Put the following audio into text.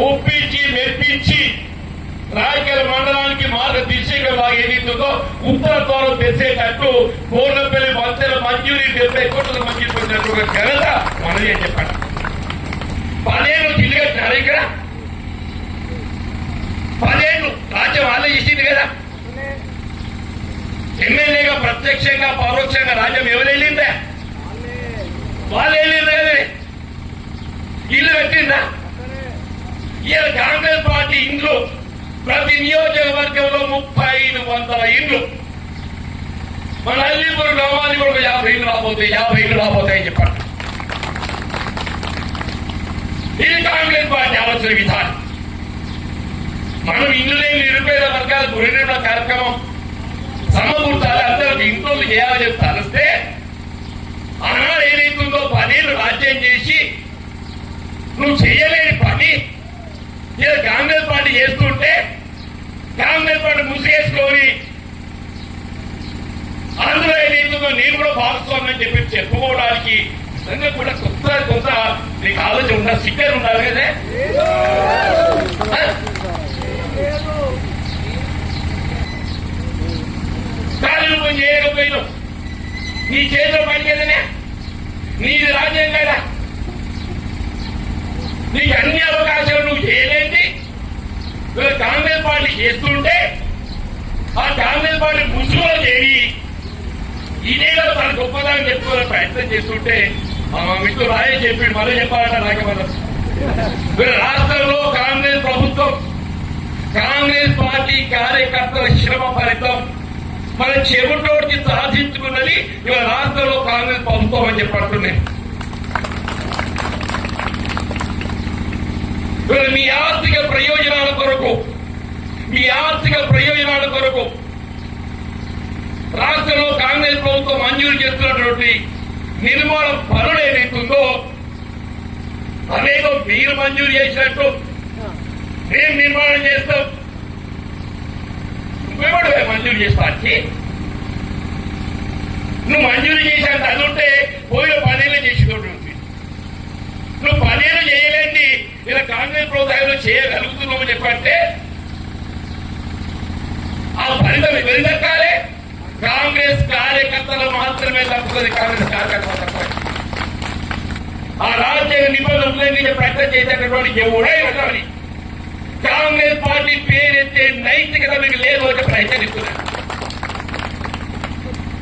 ఒప్పించి మెప్పించి రాయకల్ మండలానికి మార్గదర్శకంగా ఏదైతుందో ఉత్తర ద్వారం తెచ్చేటట్టు కోర్లపల్లి వంతెన మంజూరీ 70 కోట్ల మంజూరు పొందినట్టు ఘనత మనది అని చెప్పండి. 10 ఏళ్ళు ఇల్లు కట్టినారు ఇక్కడ, 10 ఏళ్ళు రాజ్యం వాళ్ళే చేసింది కదా. ఎమ్మెల్యేగా ప్రత్యక్షంగా పరోక్షంగా రాజ్యం ఎవరు వెళ్ళిందా? వాళ్ళు వెళ్ళిందా కదా. ఇల్లు కట్టిందా? ఇలా కాంగ్రెస్ పార్టీ ఇండ్లు ప్రతి నియోజకవర్గంలో 3500 ఇండ్లు, మన అల్లీపురం గ్రామానికి కూడా 50 ఇండ్లు రాబోతాయని చెప్పండి. ఇది కాంగ్రెస్ పార్టీ ఆలోచన విధానం. మనం ఇల్లు లేని నిరుపేద వర్గాలకు 2 కార్యక్రమం సమకూర్చాలి, అందరికి ఇంట్లో చేయాలని చెప్పి తలిస్తే ఆనాడు ఏదైతుందో 10 ఏళ్ళు రాజ్యం చేసి నువ్వు చేయలేని పని ఇలా కాంగ్రెస్ పార్టీ చేస్తుంటే కాంగ్రెస్ పార్టీ ముసిగేసుకొని అందులో ఏదైతుందో నేను కూడా భాగస్వామ్యం చెప్పి చెప్పుకోవడానికి నిజంగా కూడా కొంత నీకు ఆలోచన ఉండాలి, సిగ్గర్ ఉండాలి కదా. కార్యరూపం చేయకపోయినావు, నీ చేతిలో పని కదనే, నీది రాజ్యం కదా, నీకు అన్ని అవకాశాలు నువ్వు చేయలేండి. కాంగ్రెస్ పార్టీ చేస్తుంటే ఆ కాంగ్రెస్ పార్టీ ముసుగులో చేరి ఇదేదో తన గొప్పదాన్ని చెప్పుకోవాలని ప్రయత్నం చేస్తుంటే మీకు రాయే చెప్పి మళ్ళీ చెప్పాలంట నాకేమన్నా. రాష్ట్రంలో కాంగ్రెస్ ప్రభుత్వం, కాంగ్రెస్ పార్టీ కార్యకర్తల శ్రమ ఫలితం మన చెవుటోడికి సాధించుకున్నది ఇవాళ రాష్ట్రంలో కాంగ్రెస్ ప్రభుత్వం అని చెప్పడుతున్నాయి. మీ ఆర్థిక ప్రయోజనాల కొరకు రాష్ట్రంలో కాంగ్రెస్ ప్రభుత్వం మంజూరు చేస్తున్నటువంటి నిర్మాణ పనులు ఏదైతుందో అదేదో మీరు మంజూరు చేసినట్టు మేము నిర్మాణం చేస్తాం, నువ్వెవడు మంజూరు చేస్తానికి? నువ్వు మంజూరు చేసేంత అది ఉంటే పోయిన 10 ఏళ్ళు చేసేటోటి. నువ్వు 10 ఏళ్ళు చేయలేండి ఇలా కాంగ్రెస్ ప్రభుత్వంలో చేయగలుగుతున్నావు చెప్పంటే ఆ ఫలితం ఎవరి దక్కాలి? కాంగ్రెస్ కార్యకర్తలు మాత్రమే తప్పుతుంది. కాంగ్రెస్ కార్యకర్తలు తప్ప ఆ రాజ్యాంగ నిబంధనలు ఉల్లంఘించే ప్రయత్నం చేసేటటువంటి ఎవడైనా కానీ కాంగ్రెస్ పార్టీ పేరెత్తే నైతికత మీకు లేదు అని ప్రయత్నిస్తున్నారు.